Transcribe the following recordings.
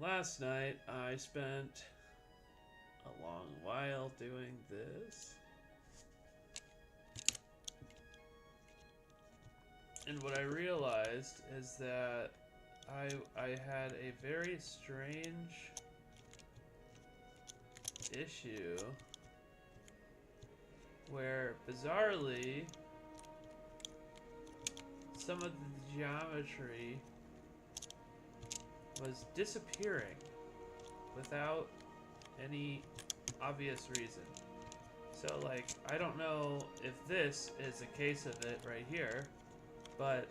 last night I spent a long while doing this. And what I realized is that I had a very strange issue where, bizarrely, some of the geometry was disappearing without any obvious reason. So, like, I don't know if this is a case of it right here, but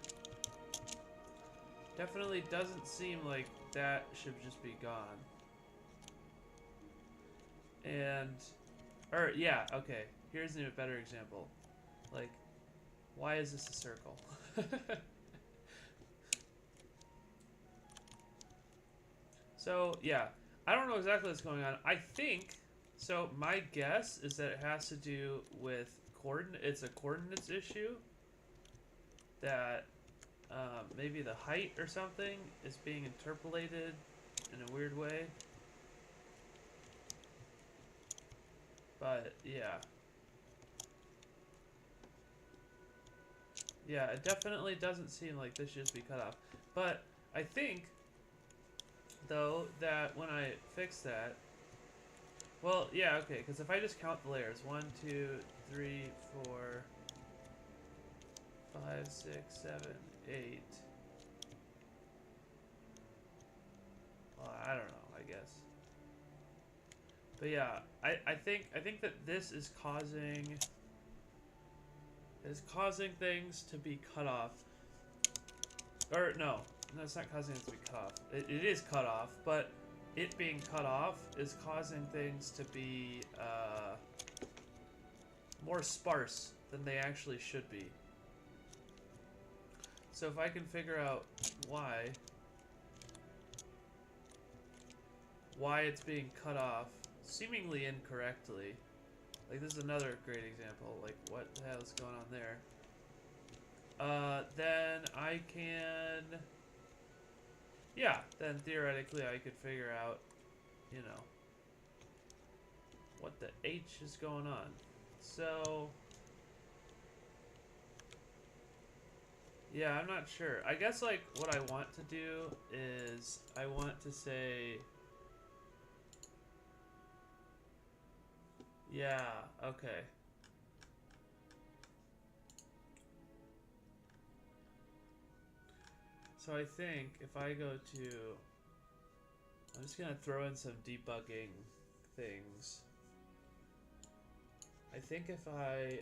definitely doesn't seem like that should just be gone. And, or, yeah, okay, here's a better example. Like, why is this a circle? So, yeah, I don't know exactly what's going on. I think, so my guess is that it has to do with it's a coordinates issue, that maybe the height or something is being interpolated in a weird way. But, yeah. Yeah, it definitely doesn't seem like this should just be cut off. But I think, though, that when I fix that, well, yeah, okay, because if I just count the layers, 1, 2, 3, 4, 5, 6, 7, 8. Well, I don't know, I guess. But yeah, I think that this is causing things to be cut off. Or no, it's not causing it to be cut off. It is cut off, but it being cut off is causing things to be more sparse than they actually should be. So if I can figure out why it's being cut off seemingly incorrectly, like this is another great example, like what the hell is going on there, then I can, yeah, then theoretically I could figure out, you know, what the H is going on. So, yeah, I'm not sure. I guess, like, what I want to do is I want to say, yeah, okay. So I think if I go to, I'm just gonna throw in some debugging things. I think if I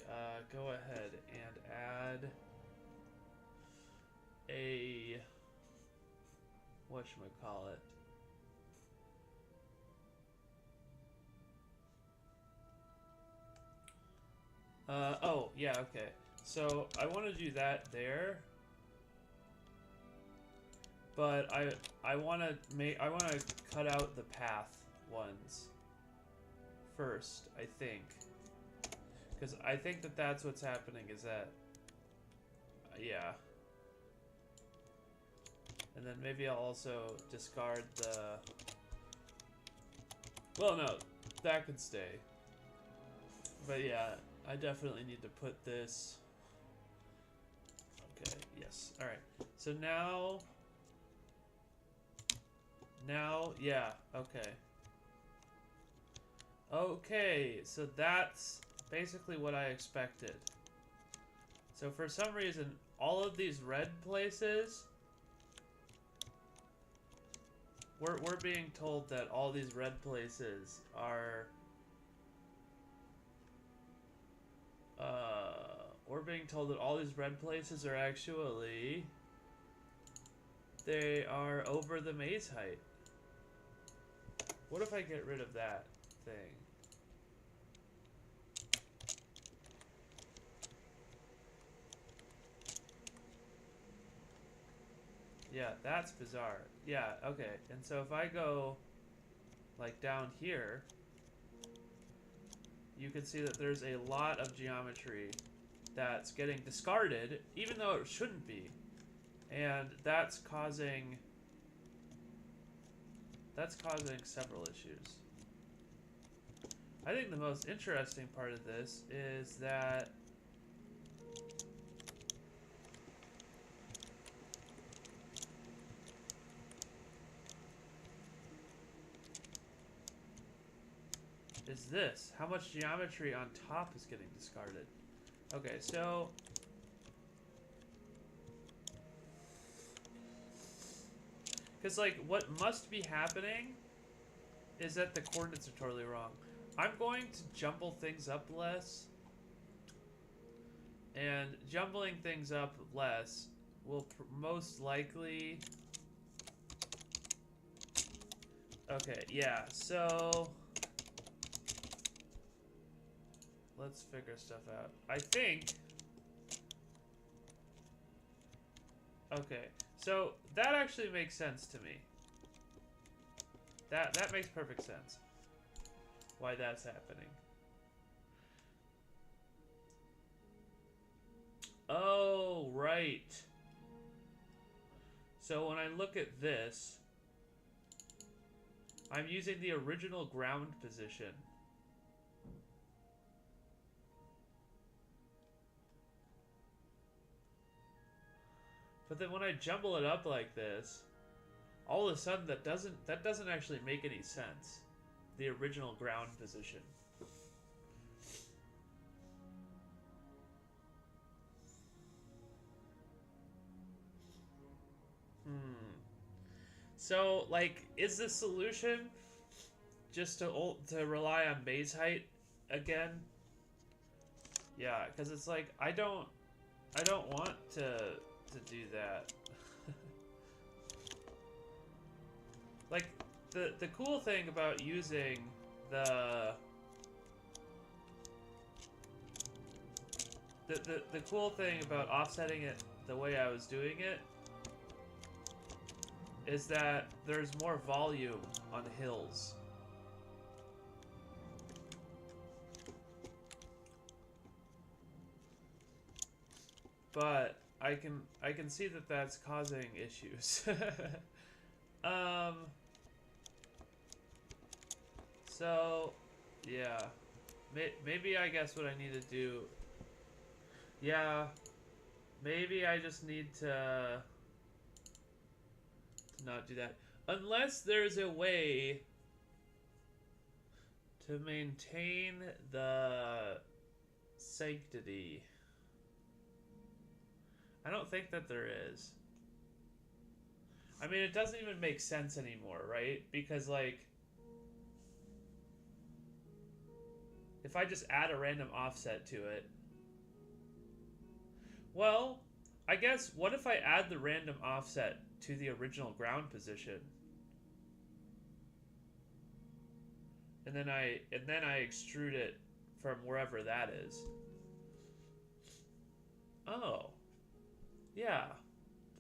go ahead and add a, whatchamacallit, oh, yeah, okay. So I want to do that there, but I want to cut out the path ones first, I think. Because I think that that's what's happening, is that, yeah. And then maybe I'll also discard the, well, no, that could stay. But yeah, I definitely need to put this, okay, yes, alright. So now, yeah, okay. Okay, so that's basically what I expected. So for some reason, all of these red places, we're being told that all these red places are, we're being told that all these red places are actually, they are over the maze height. What if I get rid of that thing? Yeah, that's bizarre. Yeah, okay. And so if I go, like, down here, you can see that there's a lot of geometry that's getting discarded, even though it shouldn't be. And that's causing That's causing several issues. I think the most interesting part of this is that this. How much geometry on top is getting discarded? Okay, so because, like, what must be happening is that the coordinates are totally wrong. I'm going to jumble things up less. And jumbling things up less will most likely... Okay, yeah, so... Let's figure stuff out. I think... Okay, so that actually makes sense to me. That makes perfect sense. Why that's happening. Oh, right. So when I look at this, I'm using the original ground position. But then when I jumble it up like this, all of a sudden that doesn't actually make any sense. The original ground position. So, like, is the solution just to rely on base height again? Yeah, because it's like I don't want to do that. Like, the cool thing about using the cool thing about offsetting it the way I was doing it is that there's more volume on hills. But I can see that that's causing issues. So yeah, maybe I guess what I need to do. Yeah, maybe I just need to not do that. Unless there's a way to maintain the sanctity. I don't think that there is. I mean, it doesn't even make sense anymore, right? Because, like, if I just add a random offset to it... Well, I guess, what if I add the random offset to the original ground position? And then I extrude it from wherever that is. Oh. Yeah.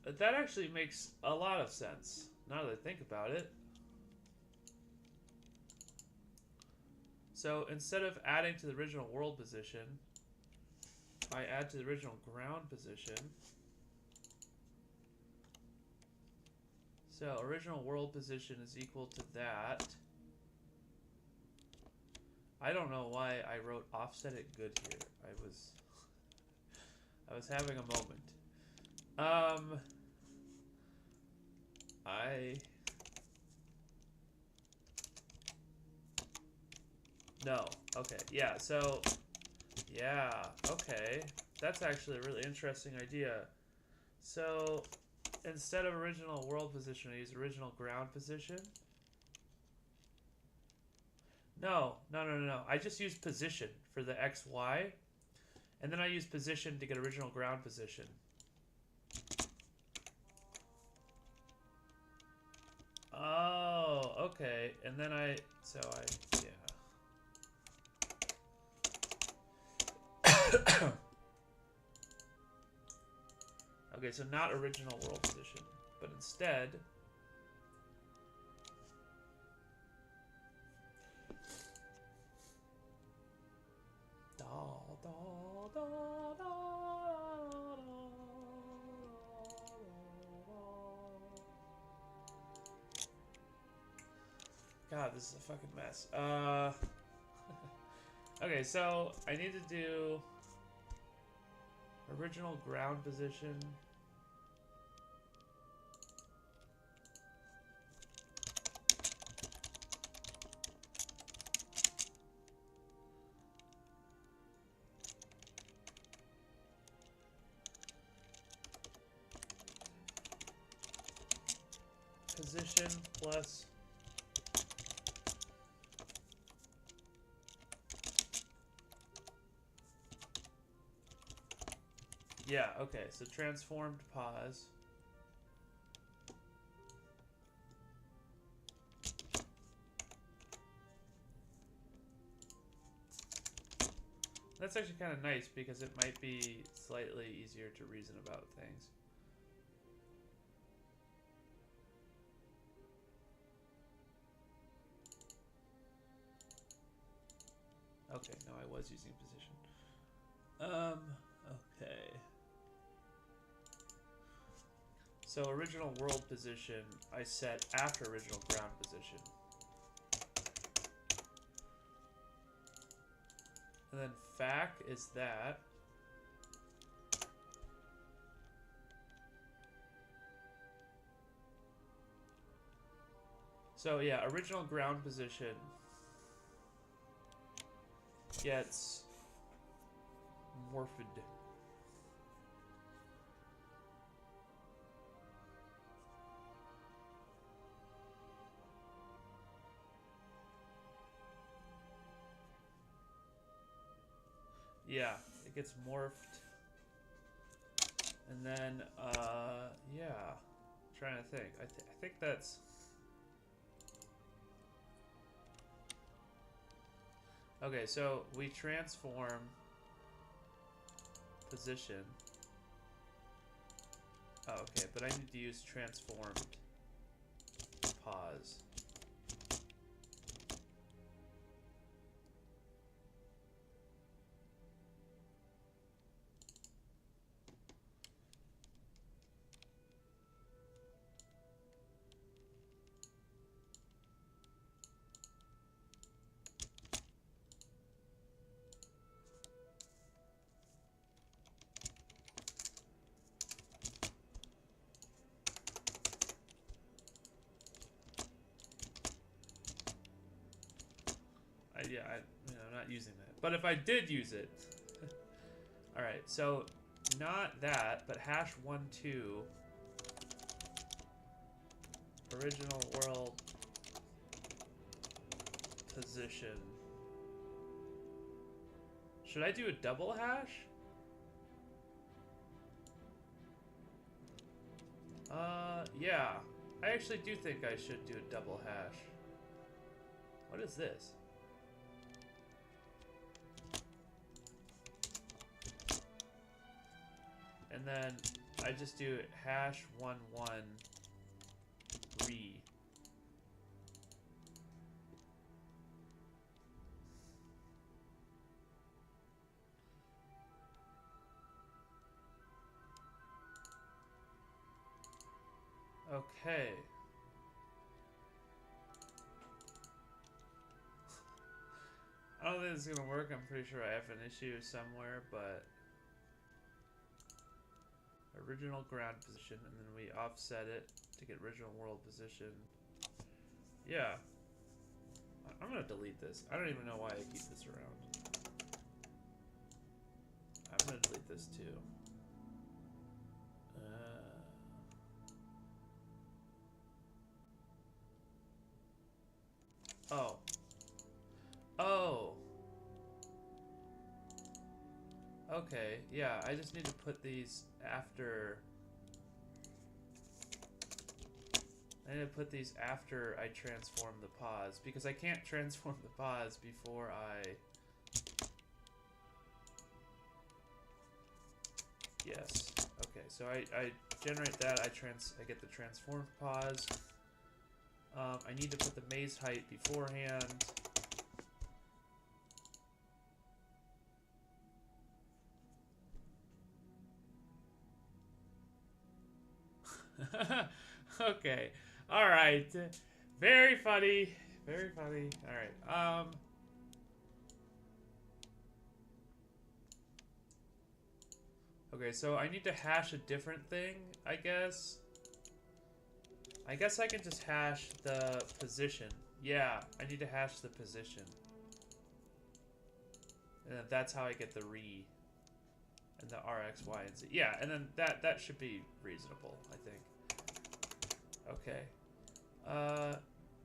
That actually makes a lot of sense, now that I think about it. So instead of adding to the original world position, I add to the original ground position. So original world position is equal to that. I don't know why I wrote offset it good here. I was having a moment. No. Okay. Yeah. So. Yeah. Okay. That's actually a really interesting idea. So, instead of original world position, I use original ground position. No. I just use position for the X, Y. And then I use position to get original ground position. Oh, okay. And then yeah. Okay, so not original world position, but instead... God, this is a fucking mess. Okay, so I need to do original ground position. Position plus yeah, okay, so transformed pause. That's actually kind of nice because it might be slightly easier to reason about things. Okay, no, I was using position. Okay. So original world position, I set after original ground position. And then fac is that. So yeah, original ground position gets morphed. Yeah, it gets morphed. And then, yeah. I'm trying to think. I think that's... Okay, so we transform position. Oh, okay, but I need to use transformed pause. I'm not using that. But if I did use it, all right. So not that, but #12 original world position. Should I do a double hash? Yeah. I actually do think I should do a double hash. What is this? And then I just do #11 re. Okay. I don't think this is gonna work. I'm pretty sure I have an issue somewhere, but original ground position, and then we offset it to get original world position. Yeah. I'm gonna delete this. I don't even know why I keep this around. I'm gonna delete this too. Oh. Oh. Okay, yeah, I just need to put these after... I need to put these after I transform the pause, because I can't transform the pause before I... Yes. Okay, so I generate that, I get the transformed pause. I need to put the maze height beforehand. Okay. Alright. Very funny. Very funny. All right. Okay, so I need to hash a different thing, I guess. I guess I can just hash the position. Yeah, I need to hash the position. And then that's how I get the re and the RX, Y, and Z. Yeah, and then that should be reasonable, I think. Okay.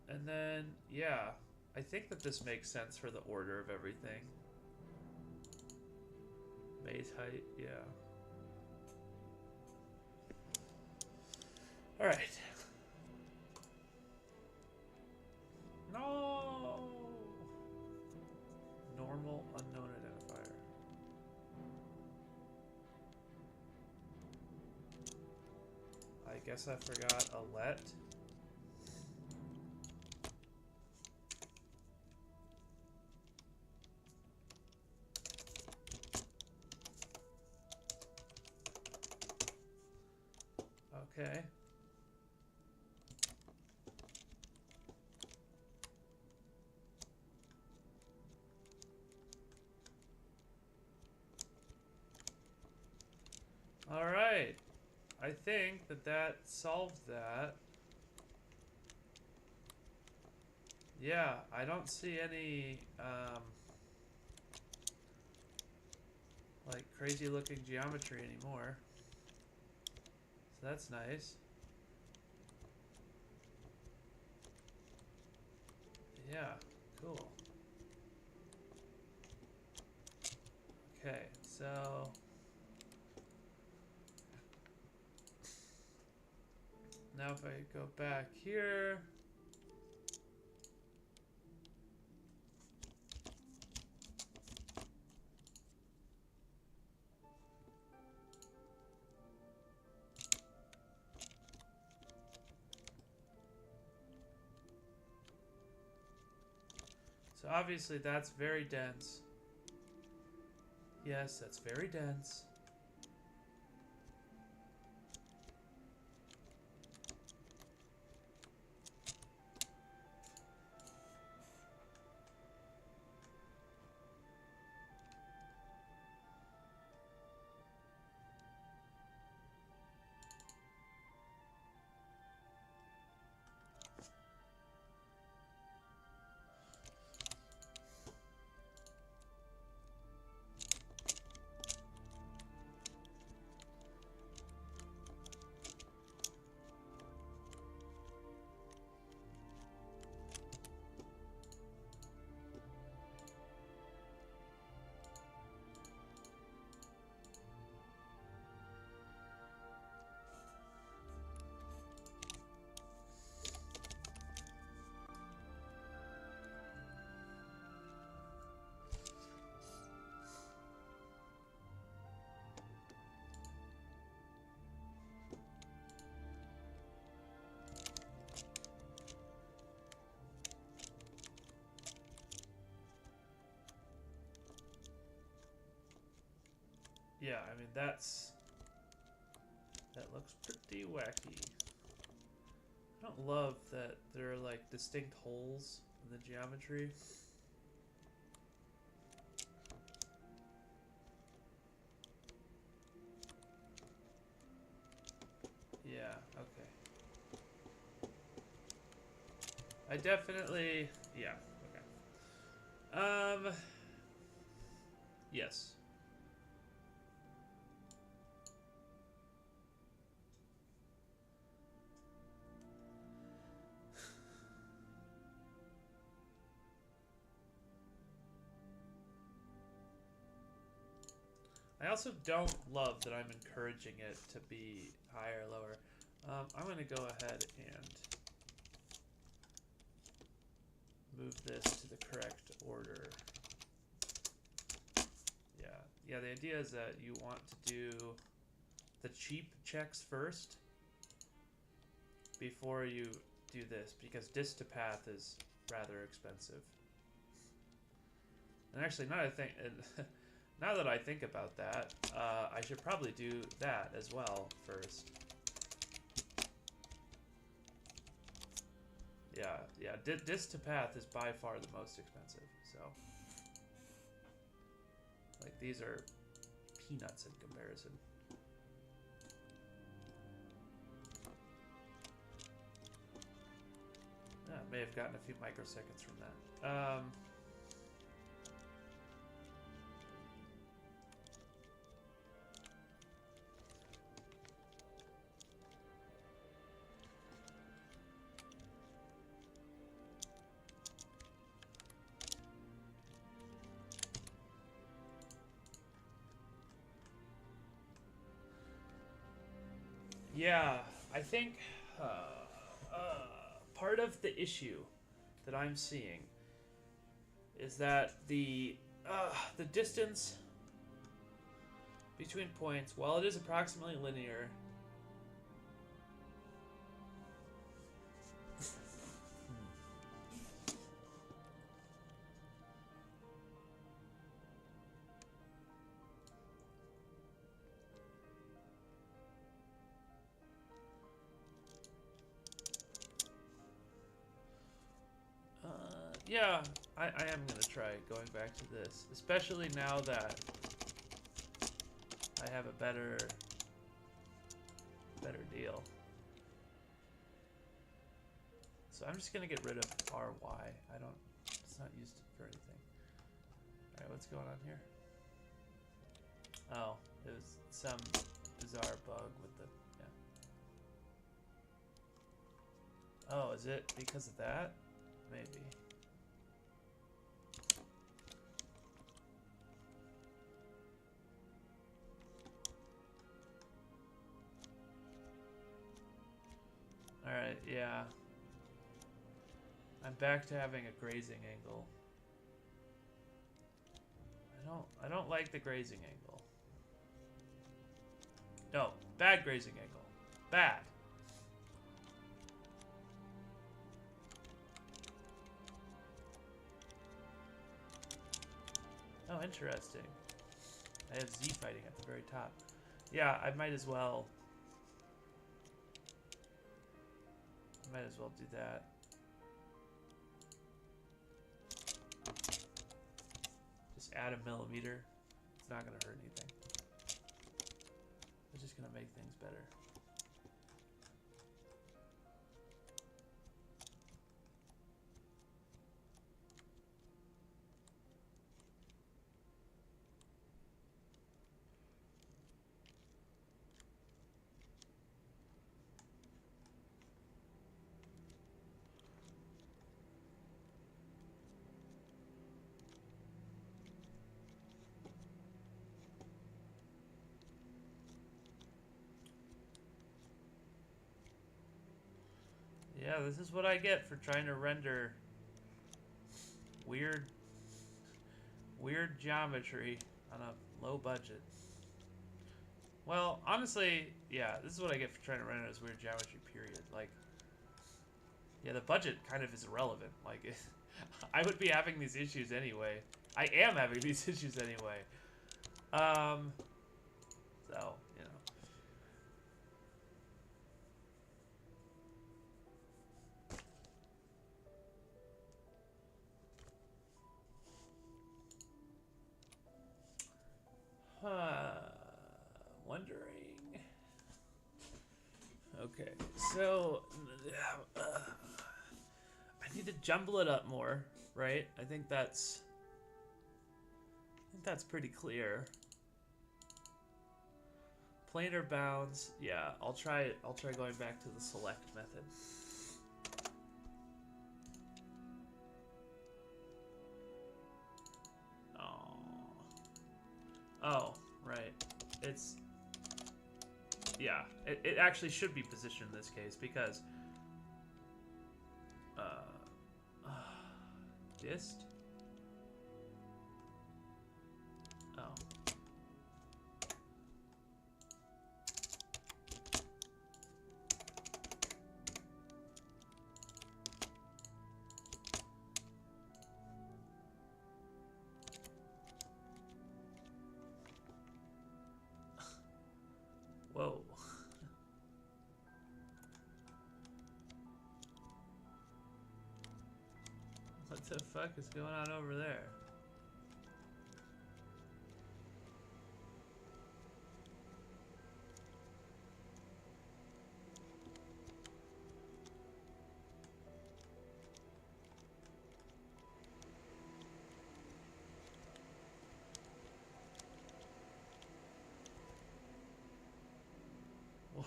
And then, yeah. I think that this makes sense for the order of everything. Maze height, yeah. Alright. No! Normal unknown identifier. I guess I forgot a let. Okay. All right. I think that solved that. Yeah, I don't see any like crazy looking geometry anymore. So that's nice. Yeah, cool. Okay, so now if I go back here, so obviously that's very dense. Yes, that's very dense. Yeah, I mean that looks pretty wacky. I don't love that there are like distinct holes in the geometry. Yeah, okay. I definitely, yeah, okay. Yes. I also don't love that I'm encouraging it to be higher or lower. I'm going to go ahead and move this to the correct order. Yeah, yeah. The idea is that you want to do the cheap checks first before you do this, because disk to path is rather expensive. And actually, now that I think about that, I should probably do that as well first. yeah. Disc to path is by far the most expensive. So, like, these are peanuts in comparison. May have gotten a few microseconds from that. Yeah, I think part of the issue that I'm seeing is that the distance between points, while it is approximately linear, yeah, I am gonna try going back to this, especially now that I have a better deal. So I'm just gonna get rid of RY. It's not used for anything. All right, what's going on here? Oh, it was some bizarre bug with the, yeah. Oh, is it because of that? Maybe. Alright, yeah. I'm back to having a grazing angle. I don't like the grazing angle. No, bad grazing angle. Bad. Oh, interesting. I have Z fighting at the very top. Yeah, I might as well. Might as well do that. Just add a millimeter. It's not going to hurt anything. It's just going to make things better. Yeah, this is what I get for trying to render weird geometry on a low budget. Well, honestly, yeah, this is what I get for trying to render this weird geometry, period. Like, yeah, the budget kind of is irrelevant. Like, I would be having these issues anyway. I am having these issues anyway. So, you know. Wondering. Okay, so I need to jumble it up more, right? I think that's pretty clear. Planar bounds, yeah. I'll try going back to the select method. Oh, right. It's... Yeah, it actually should be positioned in this case because... dist? Oh. Whoa. What the fuck is going on over there?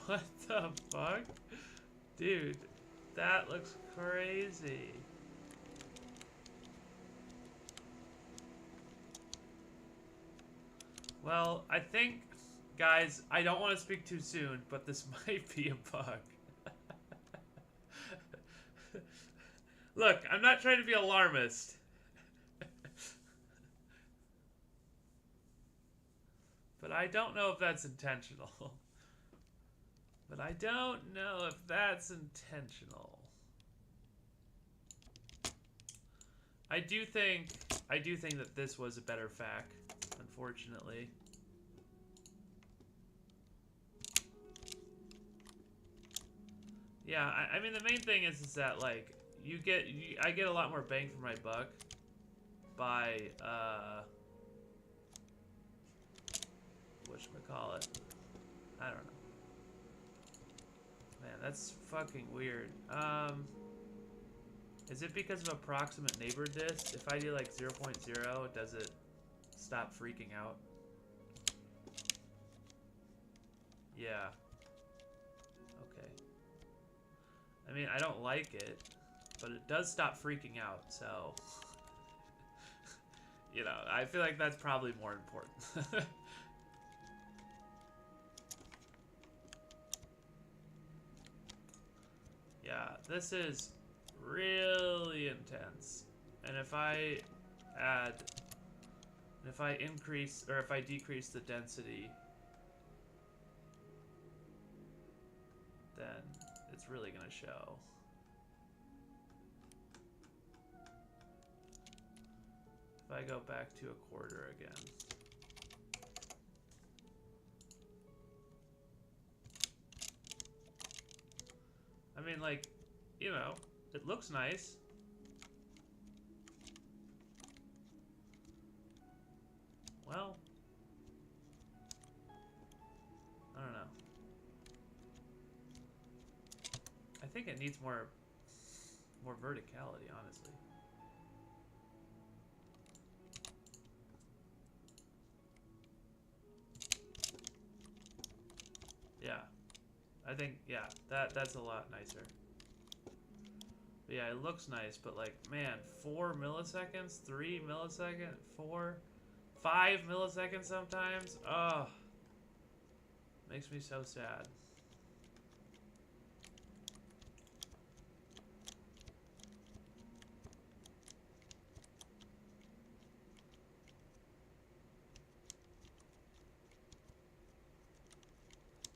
What the fuck? Dude, that looks crazy. Well, I think, guys, I don't want to speak too soon, but this might be a bug. Look, I'm not trying to be alarmist. But I don't know if that's intentional. But I don't know if that's intentional. I do think that this was a better FAQ, unfortunately. Yeah, I mean the main thing is that like I get a lot more bang for my buck by whatchamacallit. I don't know. Man, that's fucking weird. Is it because of approximate neighbor dist? If I do like 0.0, does it stop freaking out? Yeah. Okay. I mean, I don't like it, but it does stop freaking out, so... you know, I feel like that's probably more important. Yeah, this is really intense. And if I add... if I increase, or if I decrease the density, then it's really gonna show. If I go back to a quarter again. I mean, like, you know, it looks nice. Well, I don't know. I think it needs more verticality, honestly. Yeah. I think, yeah, that's a lot nicer. But yeah, it looks nice, but like, man, 4 milliseconds, 3 milliseconds, 4, 5 milliseconds sometimes. Oh, makes me so sad.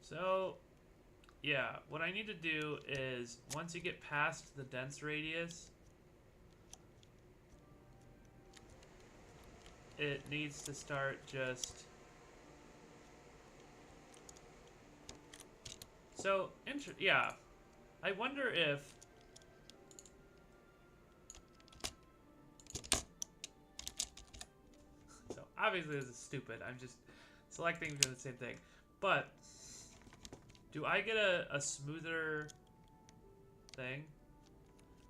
So, yeah, what I need to do is, once you get past the dense radius, it needs to start just... So, yeah, I wonder if... So, obviously this is stupid, I'm just selecting for the same thing, but... Do I get a smoother thing?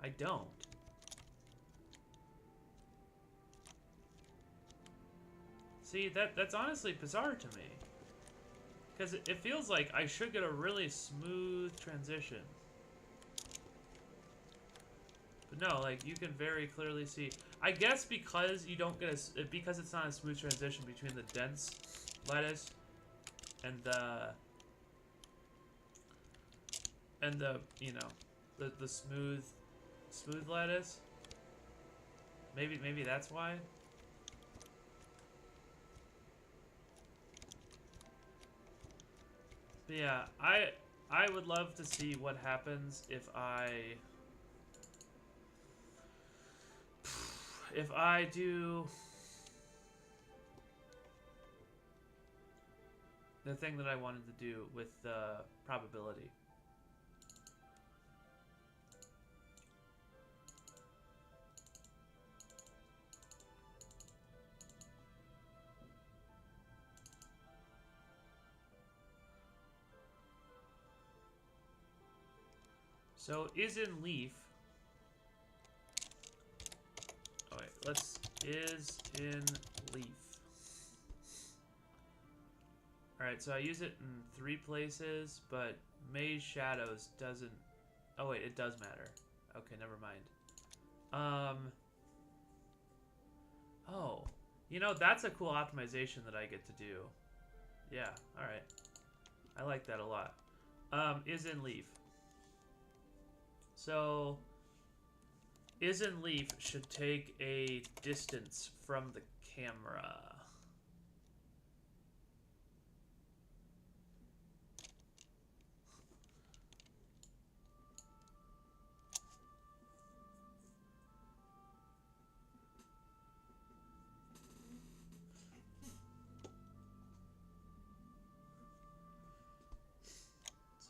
I don't. See, that's honestly bizarre to me. Because it feels like I should get a really smooth transition. But no, like, you can very clearly see. I guess because you don't get because it's not a smooth transition between the dense lettuce and the you know, the smooth lettuce. Maybe that's why. But yeah, I would love to see what happens if I do the thing that I wanted to do with the probability. So is in leaf. Oh wait, let's is in leaf. Alright, so I use it in 3 places, but Maze Shadows doesn't... Oh wait, it does matter. Okay, never mind. Oh. You know, that's a cool optimization that I get to do. Yeah, alright. I like that a lot. Is in leaf. So, is in leaf should take a distance from the camera.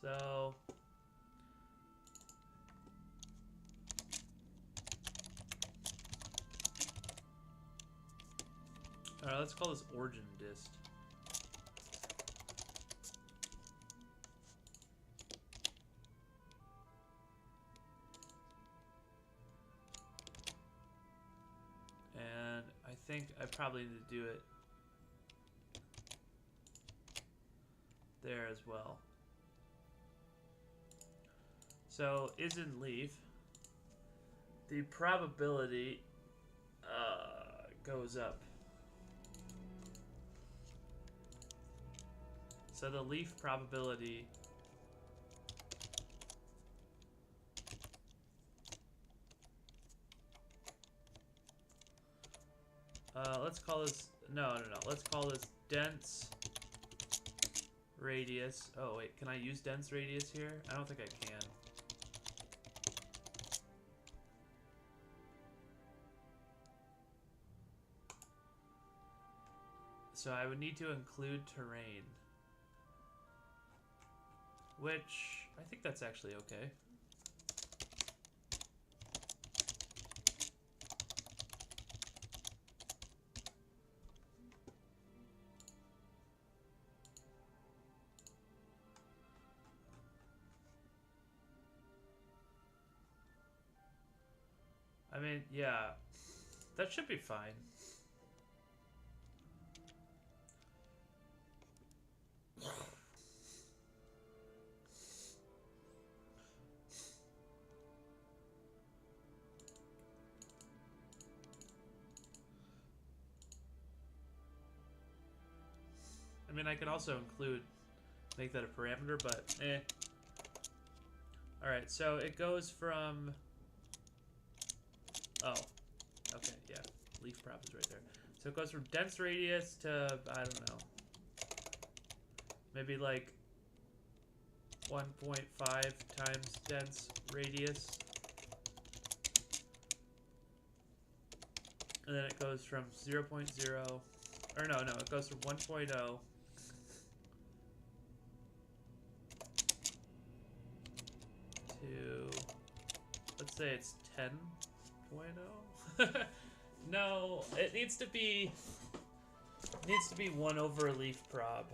So, alright, let's call this origin dist. And I think I probably need to do it there as well. So, is in leaf, the probability goes up. So the leaf probability let's call this no, let's call this dense radius. Oh wait, can I use dense radius here? I don't think I can. So I would need to include terrain, which I think that's actually okay. I mean, yeah, that should be fine. I mean, I could also make that a parameter, but eh. Alright, so it goes from... Oh, okay, yeah. Leaf prop is right there. So it goes from dense radius to, I don't know, maybe like 1.5 times dense radius. And then it goes from 0.0, or no, it goes from 1.0 to, let's say it's 10.0. No, it needs to be 1 over a leaf prob.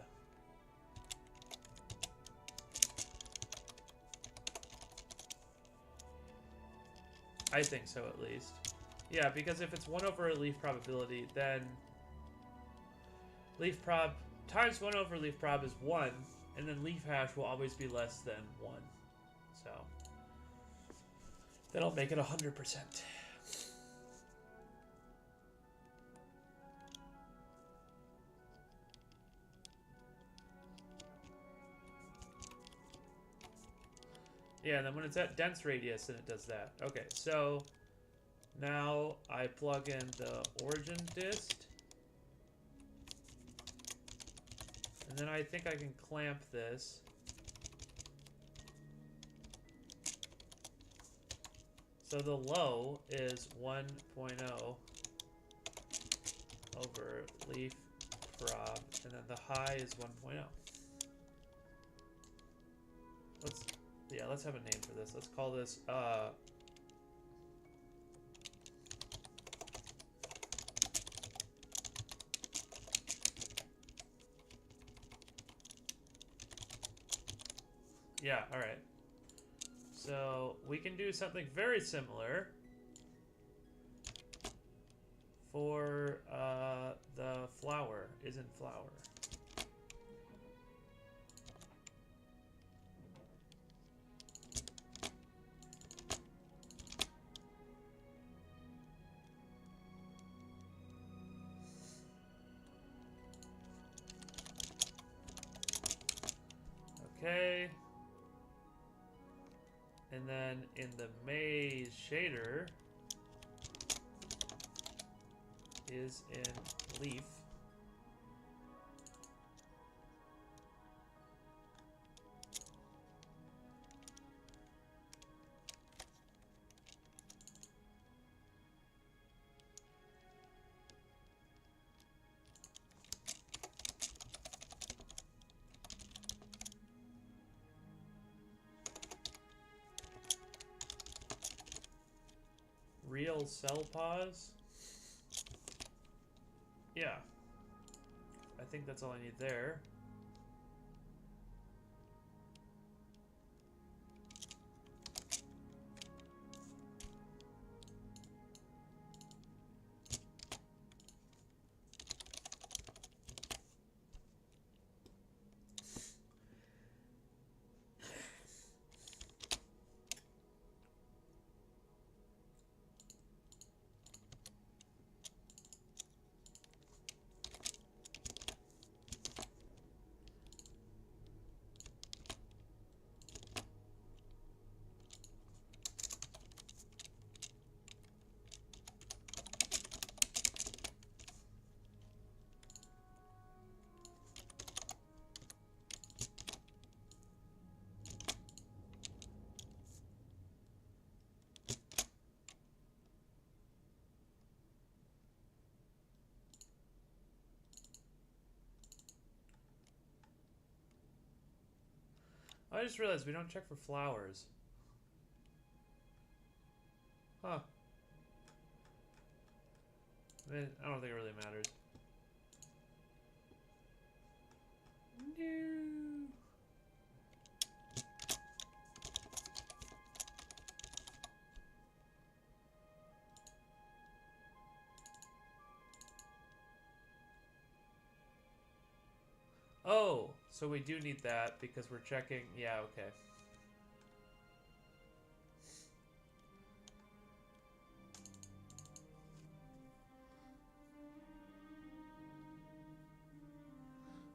I think so, at least. Yeah, because if it's 1 over a leaf probability, then leaf prob times 1 over leaf prob is 1, and then leaf hash will always be less than 1. So that'll make it 100%. Yeah, and then when it's at dense radius, then it does that. Okay, so now I plug in the origin dist. And then I think I can clamp this. So the low is 1.0 over leaf prob, and then the high is 1.0. Let's have a name for this. Let's call this yeah, all right. So we can do something very similar for the flower isn't flower. Okay. And then in the maze shader is in leaf. Real cell pause. Yeah. I think that's all I need there. I just realized we don't check for flowers. Huh. I mean, I don't think it really matters. No. Oh, so we do need that because we're checking. Yeah, okay.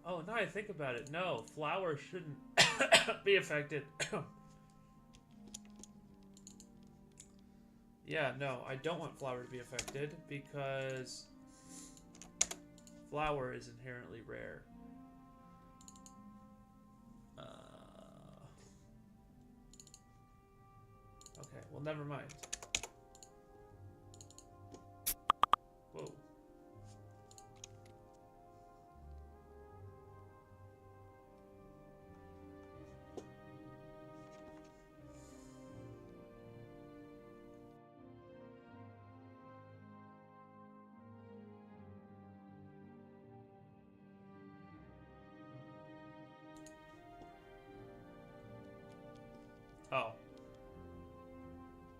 Oh, now I think about it. No, flowers shouldn't be affected. Yeah, no, I don't want flower to be affected because flower is inherently rare. Okay, well, never mind. Whoa. Oh.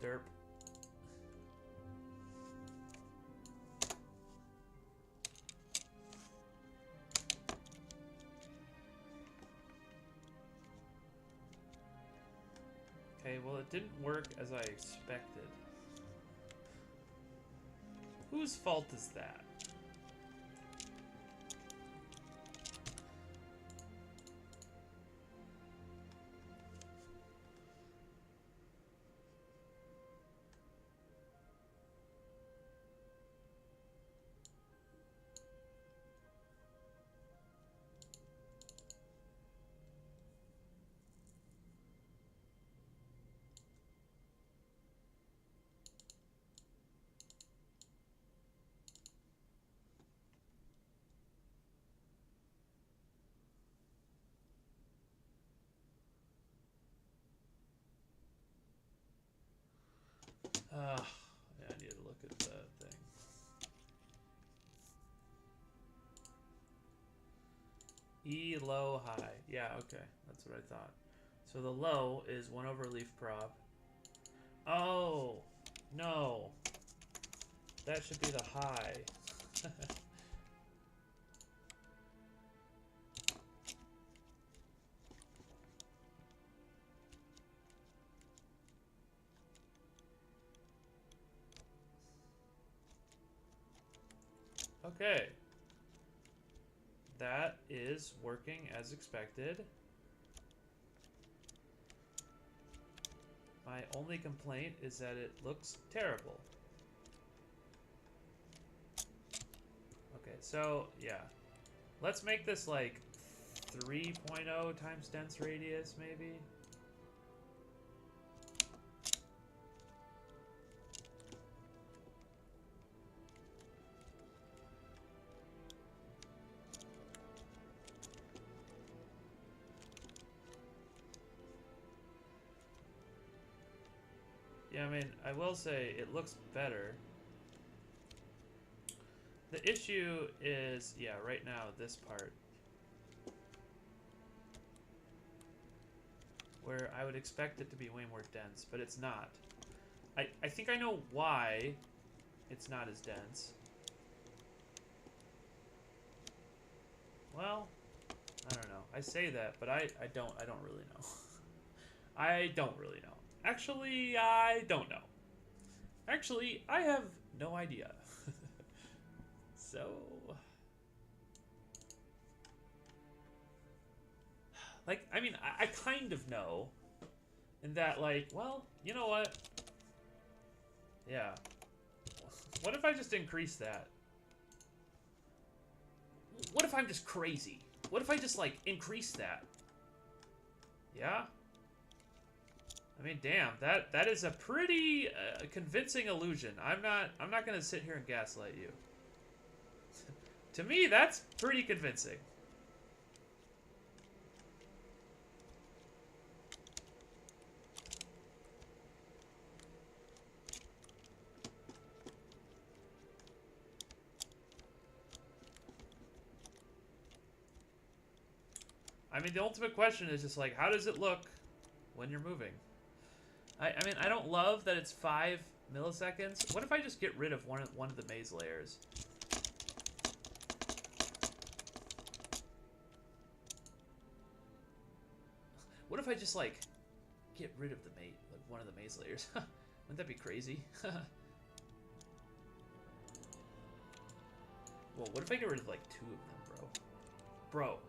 Derp. Okay, well, it didn't work as I expected. Whose fault is that? Yeah, I need to look at the thing. E, low, high. Yeah, okay. That's what I thought. So the low is 1 over leaf prop. Oh, no. That should be the high. Okay. That is working as expected. My only complaint is that it looks terrible. Okay, so, yeah. Let's make this like 3.0 times dense radius, maybe? Yeah, I mean, I will say it looks better. The issue is, yeah, right now, this part. Where I would expect it to be way more dense, but it's not. I think I know why it's not as dense. Well, I don't know. I say that, but I don't really know. I don't really know. Actually, I don't know. Actually, I have no idea. So... Like, I mean, I kind of know. In that, like, well, you know what? Yeah. What if I just increase that? What if I'm just crazy? What if I just, like, increase that? Yeah? I mean, damn, that is a pretty convincing illusion. I'm not gonna sit here and gaslight you. To me, that's pretty convincing. I mean, the ultimate question is just like, how does it look when you're moving? I mean, I don't love that it's 5 milliseconds. What if I just get rid of one of the maze layers? What if I just, like, get rid of one of the maze layers? Wouldn't that be crazy? Well, what if I get rid of, like, 2 of them, bro? Bro.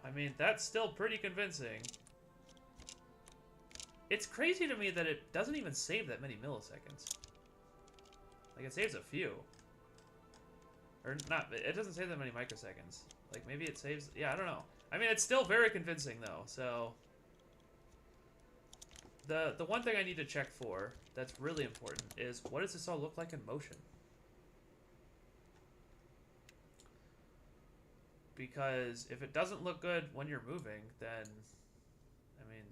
I mean, that's still pretty convincing. It's crazy to me that it doesn't even save that many milliseconds. Like, it saves a few. Or not, it doesn't save that many microseconds. Like, maybe it saves... Yeah, I don't know. I mean, it's still very convincing, though, so... The one thing I need to check for, that's really important, is what does this all look like in motion? Because if it doesn't look good when you're moving, then... I mean,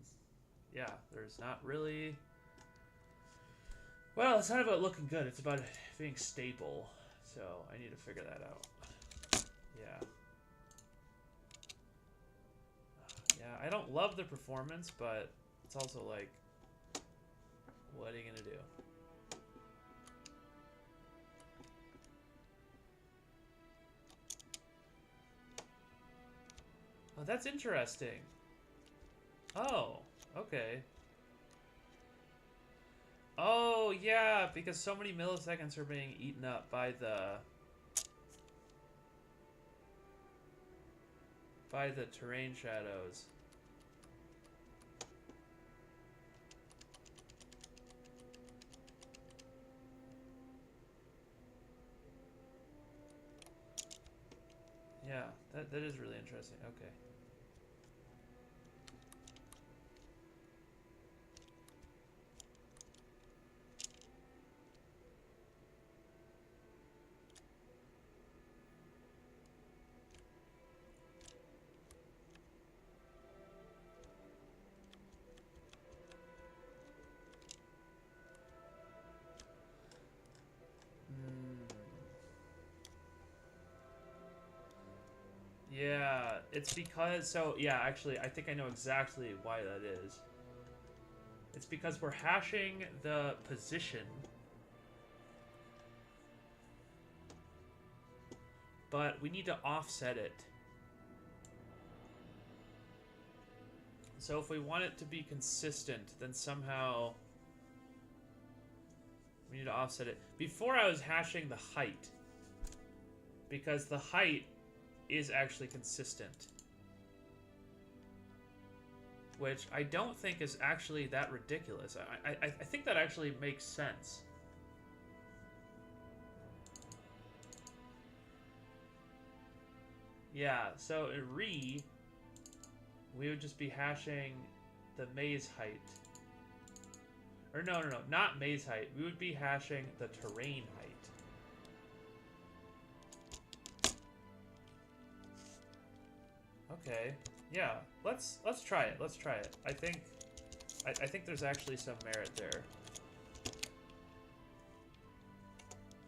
yeah, there's not really... Well, it's not about looking good, it's about being stable. So, I need to figure that out. Yeah. Yeah, I don't love the performance, but it's also like... What are you gonna do? Oh, that's interesting. Oh, okay. Oh, yeah, because so many milliseconds are being eaten up by the terrain shadows. Yeah, that is really interesting. Okay. Yeah, it's because, so yeah, actually, I think I know exactly why that is. It's because we're hashing the position, but we need to offset it. So if we want it to be consistent, then somehow we need to offset it. Before I was hashing the height, because the height is actually consistent. Which I don't think is actually that ridiculous. I think that actually makes sense. Yeah, so in we would just be hashing the maze height. Or no, not maze height. We would be hashing the terrain height. Okay. Yeah, let's try it. Let's try it. I think there's actually some merit there.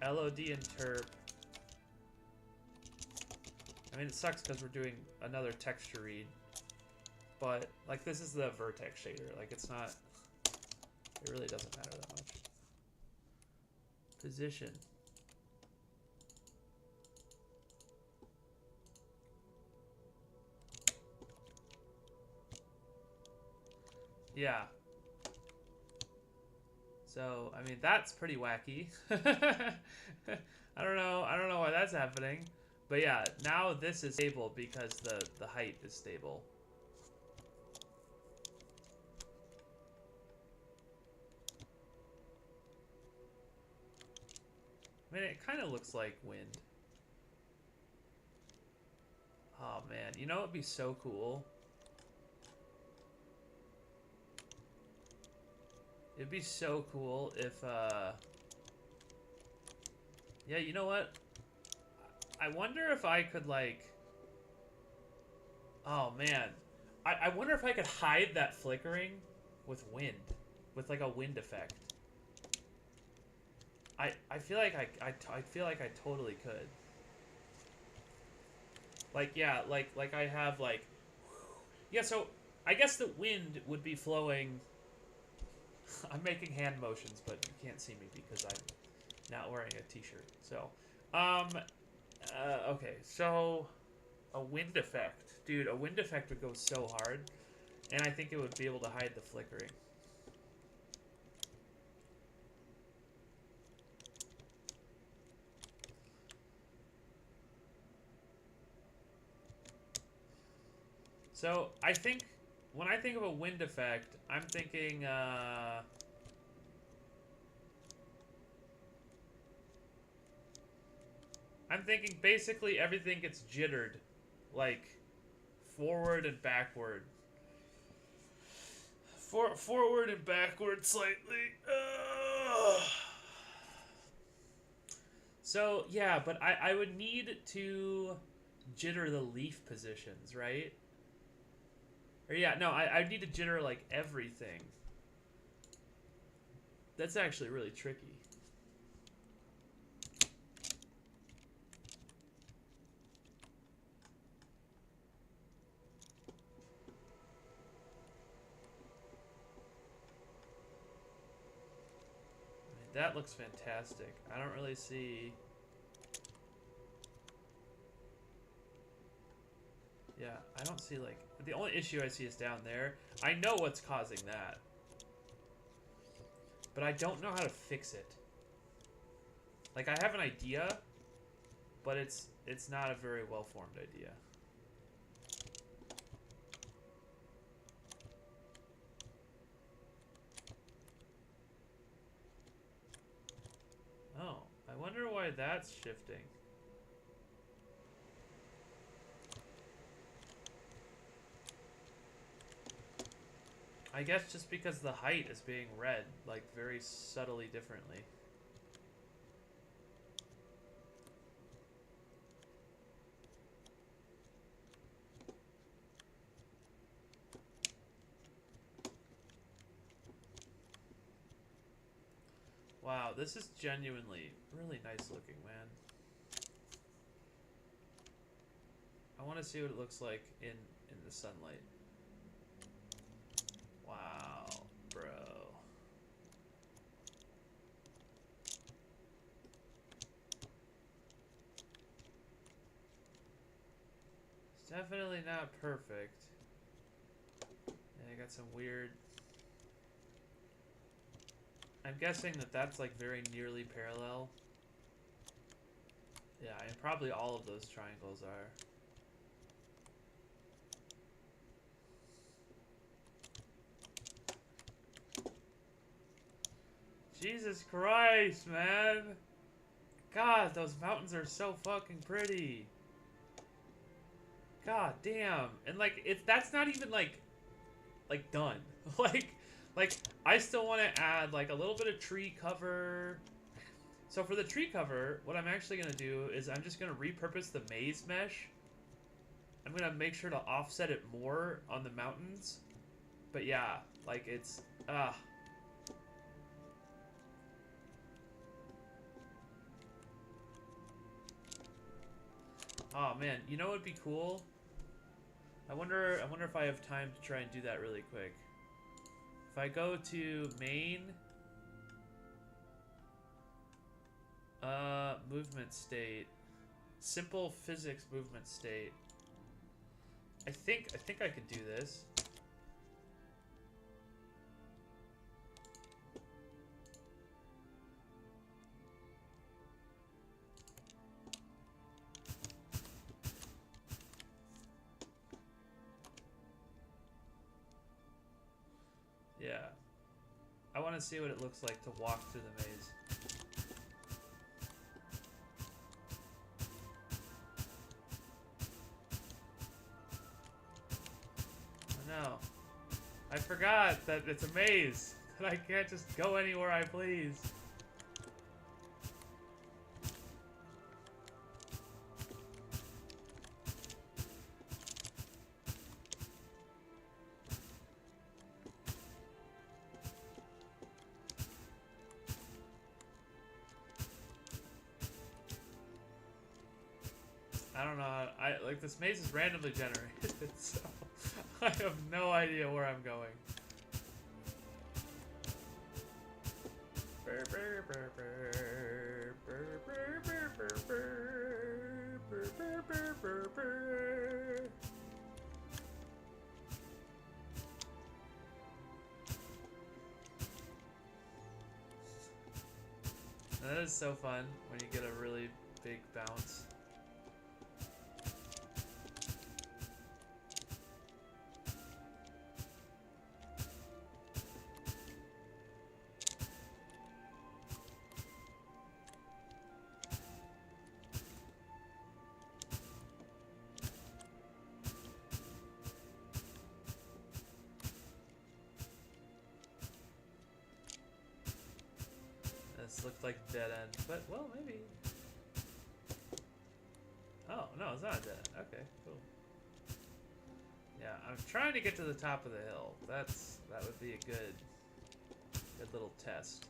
LOD and terp. I mean, it sucks because we're doing another texture read, but like this is the vertex shader. Like it's not. It really doesn't matter that much. Position. Yeah. So, I mean, that's pretty wacky. I don't know why that's happening. But yeah, now this is stable because the height is stable. I mean, it kind of looks like wind. Oh man, you know what would be so cool? It'd be so cool if, yeah, you know what? I wonder if I could, like... Oh, man. I wonder if I could hide that flickering with wind. With, like, a wind effect. I feel like I feel like I totally could. Like, yeah, like I have, like... Yeah, so I guess the wind would be flowing... I'm making hand motions, but you can't see me because I'm not wearing a t-shirt. So, okay, so a wind effect. Dude, a wind effect would go so hard, and I think it would be able to hide the flickering. So, I think, when I think of a wind effect, I'm thinking, basically everything gets jittered, like forward and backward. Forward and backward slightly. So, yeah, but I would need to jitter the leaf positions, right? Or yeah, no, I need to jitter, like, everything. That's actually really tricky. That looks fantastic. I don't really see... Yeah, I don't see, like... The only issue I see is down there. I know what's causing that. But I don't know how to fix it. Like, I have an idea, but it's not a very well-formed idea. Oh, I wonder why that's shifting. I guess just because the height is being read, like, very subtly differently. Wow, this is genuinely really nice looking, man. I want to see what it looks like in the sunlight. Wow, bro. It's definitely not perfect. And I got some weird... I'm guessing that that's like very nearly parallel. Yeah, and probably all of those triangles are. Jesus Christ, man! God, those mountains are so fucking pretty. God damn. And like that's not even like done. like I still want to add like a little bit of tree cover. So for the tree cover, what I'm actually going to do is I'm just going to repurpose the maze mesh. I'm going to make sure to offset it more on the mountains. But yeah, like it's oh man, you know what would be cool? I wonder if I have time to try and do that really quick. If I go to main, movement state, simple physics movement state. I think I could do this. Yeah. I want to see what it looks like to walk through the maze. Oh no. I forgot that it's a maze. That I can't just go anywhere I please. I don't know. Like this maze is randomly generated, so I have no idea where I'm going. That is so fun when you get a really big bounce. This looked like a dead end, but well, maybe. Oh no, it's not a dead end. Okay, cool. Yeah, I'm trying to get to the top of the hill. That would be a good little test.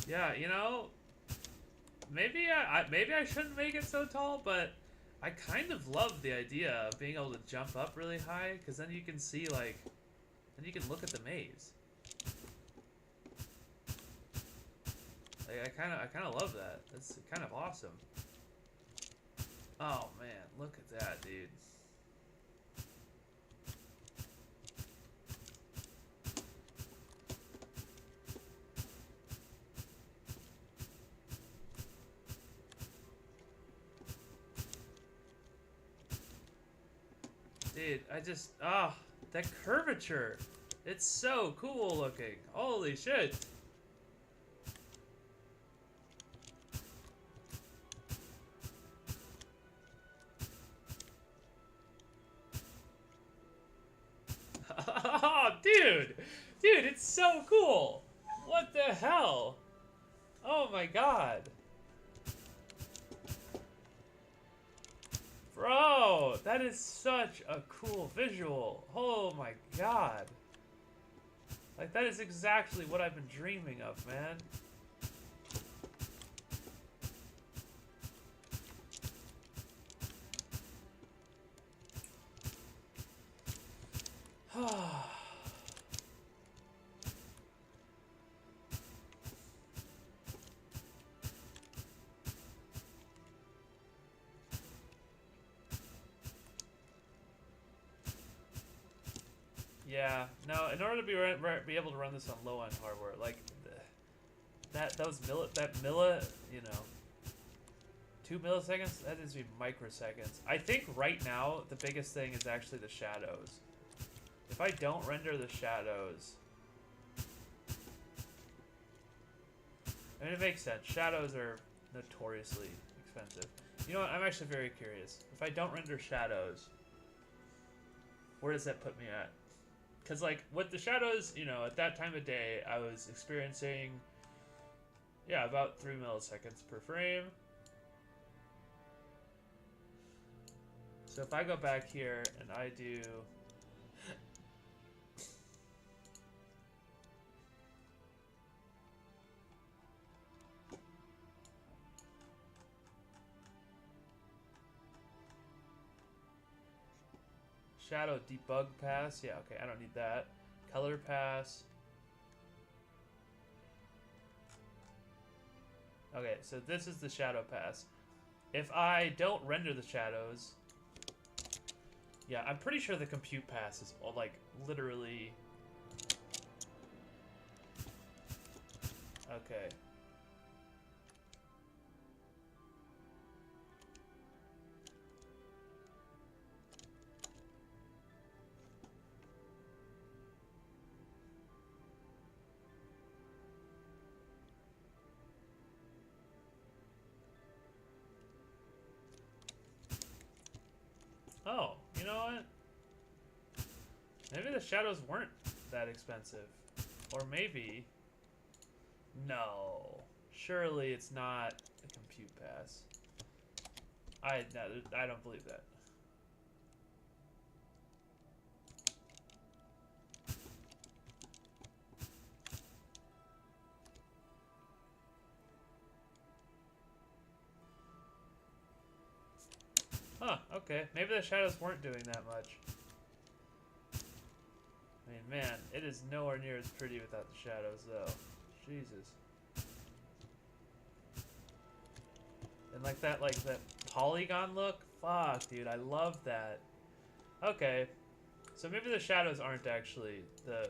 Yeah, you know, maybe I shouldn't make it so tall, but I kind of love the idea of being able to jump up really high, because then you can see like, then you can look at the maze. Like, I kind of love that. That's kind of awesome. Oh man, look at that, dude. Dude, I just, that curvature. It's so cool looking. Holy shit. Oh, dude. Dude, it's so cool. What the hell? Oh my god. Bro, that is such a cool visual. Oh my god. Like, that is exactly what I've been dreaming of, man. Yeah, no, in order to be able to run this on low-end hardware, like, that you know, 2 milliseconds, that is microseconds. I think right now, the biggest thing is actually the shadows. If I don't render the shadows... I mean, it makes sense. Shadows are notoriously expensive. You know what? I'm actually very curious. If I don't render shadows, where does that put me at? Because, like, with the shadows, you know, at that time of day, I was experiencing, yeah, about 3 milliseconds per frame. So if I go back here and I do... Shadow debug pass. Yeah, okay, I don't need that. Color pass. Okay, so this is the shadow pass. If I don't render the shadows... Yeah, I'm pretty sure the compute pass is, like, literally... Okay. Oh, you know what? Maybe the shadows weren't that expensive. Or maybe... No. Surely it's not a compute pass. I don't believe that. Huh, okay. Maybe the shadows weren't doing that much. I mean, man, it is nowhere near as pretty without the shadows, though. Jesus. And like that polygon look? Fuck, dude, I love that. Okay. So maybe the shadows aren't actually the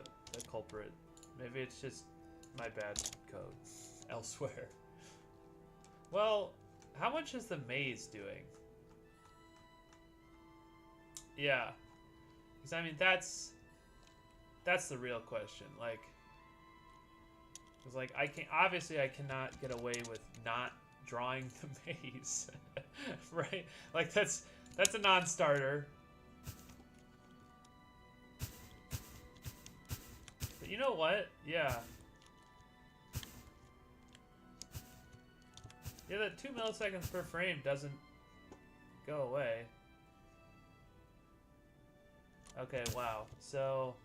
culprit. Maybe it's just my bad code elsewhere. Well, how much is the maze doing? Yeah. Because, I mean, that's the real question. Like, because, like, obviously I cannot get away with not drawing the maze. Right? Like, that's a non-starter. But you know what? Yeah. Yeah, that 2 milliseconds per frame doesn't go away. Okay, wow. So,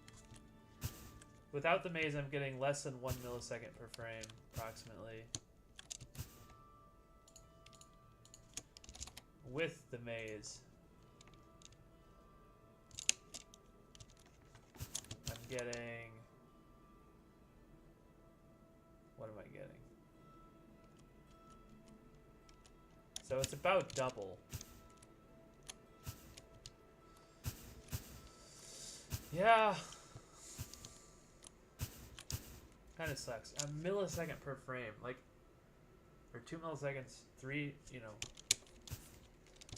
without the maze, I'm getting less than 1 millisecond per frame, approximately. With the maze, I'm getting... What am I getting? So it's about double. Yeah. Kind of sucks. A millisecond per frame. Like, or 2 milliseconds, 3, you know.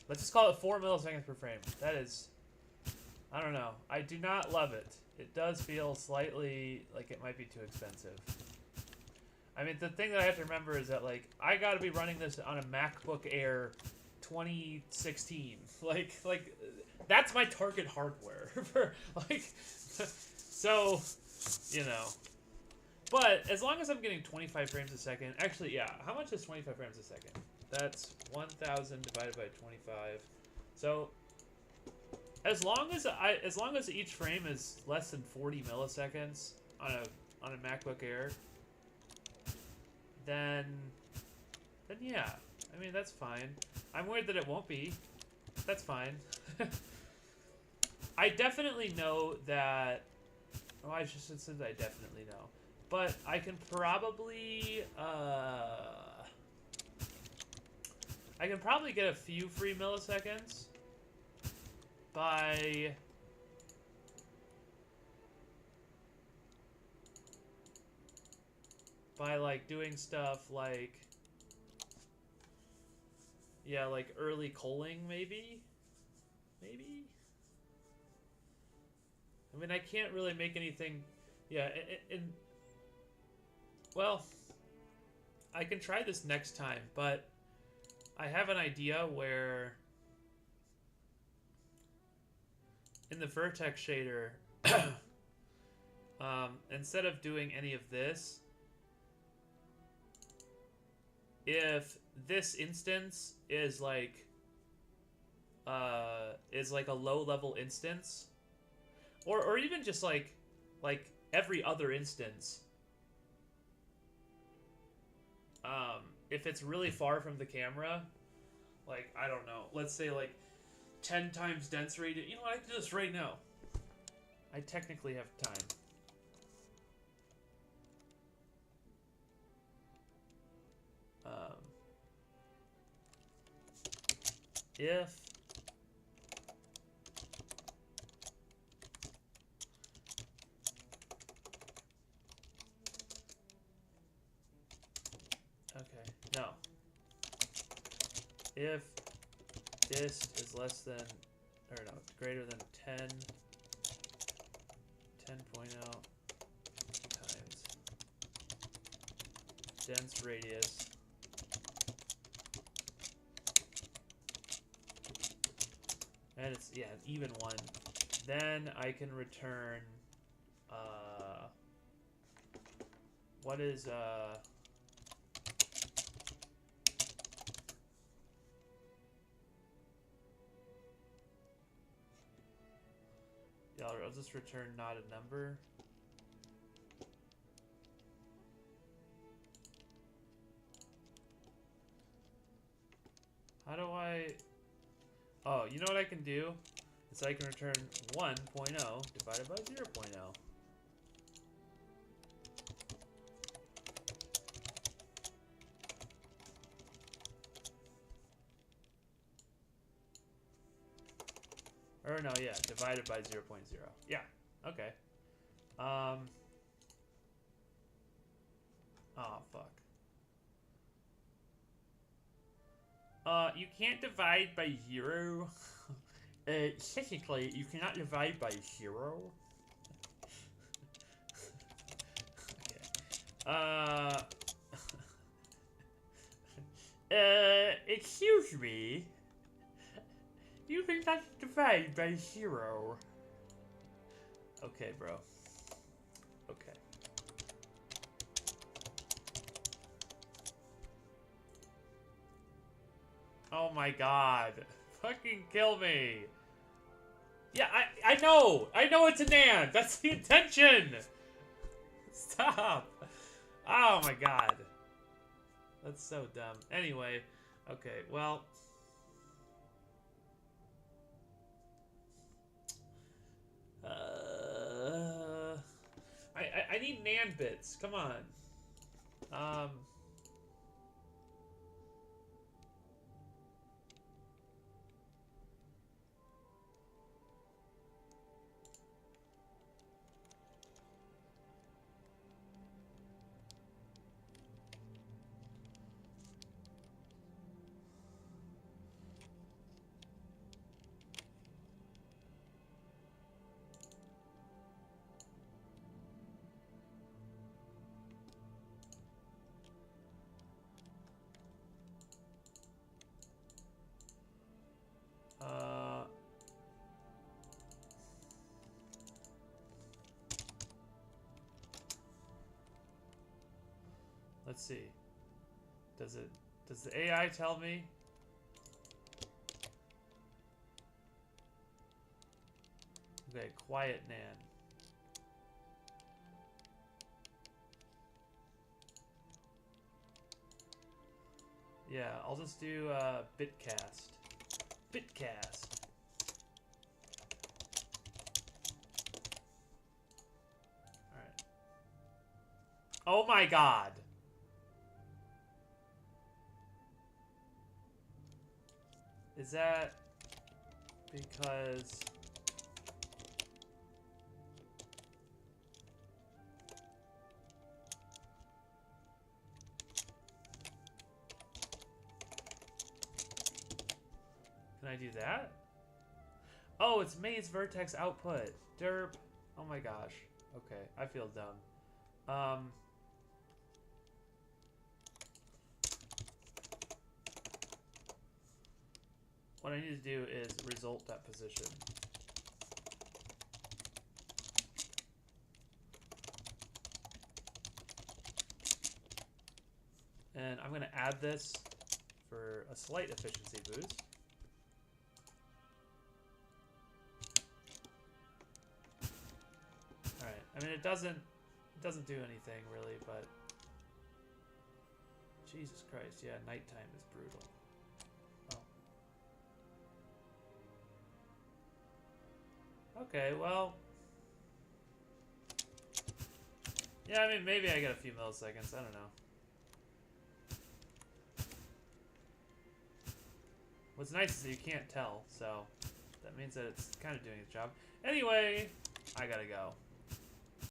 Let's just call it 4 milliseconds per frame. That is, I don't know. I do not love it. It does feel slightly like it might be too expensive. I mean, the thing that I have to remember is that, like, I gotta be running this on a MacBook Air 2016. Like, that's my target hardware. For, like, so, you know. But as long as I'm getting 25 frames a second, actually, yeah. How much is 25 frames a second? That's 1,000 divided by 25. So as long as each frame is less than 40 milliseconds on a MacBook Air, then yeah. I mean, that's fine. I'm worried that it won't be. That's fine. I definitely know that. Oh, I just said I definitely know, but I can probably get a few free milliseconds by like doing stuff like, yeah, like early culling, maybe. I mean, I can't really make anything. Yeah, well, I can try this next time, but I have an idea where in the vertex shader, instead of doing any of this, if this instance is like a low level instance, or even just like every other instance, if it's really far from the camera, like, I don't know, let's say like 10 times dense radius. You know what, I can do this right now. I technically have time. If no. If dist is less than, or no, greater than 10.0 times dense radius, and it's, yeah, an even one, then I can return, what is, yeah, I'll just return not a number. How do I... Oh, you know what I can do? Is I can return 1.0 divided by 0.0. Or no, yeah, divided by 0.0. Yeah, okay. Oh, fuck. You can't divide by 0. Technically, you cannot divide by 0. Okay. Excuse me. You cannot divide by 0. Okay, bro. Okay. Oh my god. Fucking kill me. Yeah, I know. I know it's an and. That's the intention. Stop. Oh my god. That's so dumb. Anyway. Okay, well. I need NAND bits. Come on. Let's see. Does the AI tell me? Okay, quiet Nan. Yeah, I'll just do bitcast. Bitcast. Alright. Oh my god! Is that because... Can I do that? Oh, it's maze vertex output. Derp. Oh my gosh. Okay, I feel dumb. What I need to do is result that position. And I'm going to add this for a slight efficiency boost. Alright, I mean it doesn't do anything really, but Jesus Christ, yeah, nighttime is brutal. Oh. Okay, well, yeah, I mean maybe I get a few milliseconds, I don't know. What's nice is that you can't tell, so that means that it's kind of doing its job. Anyway, I gotta go.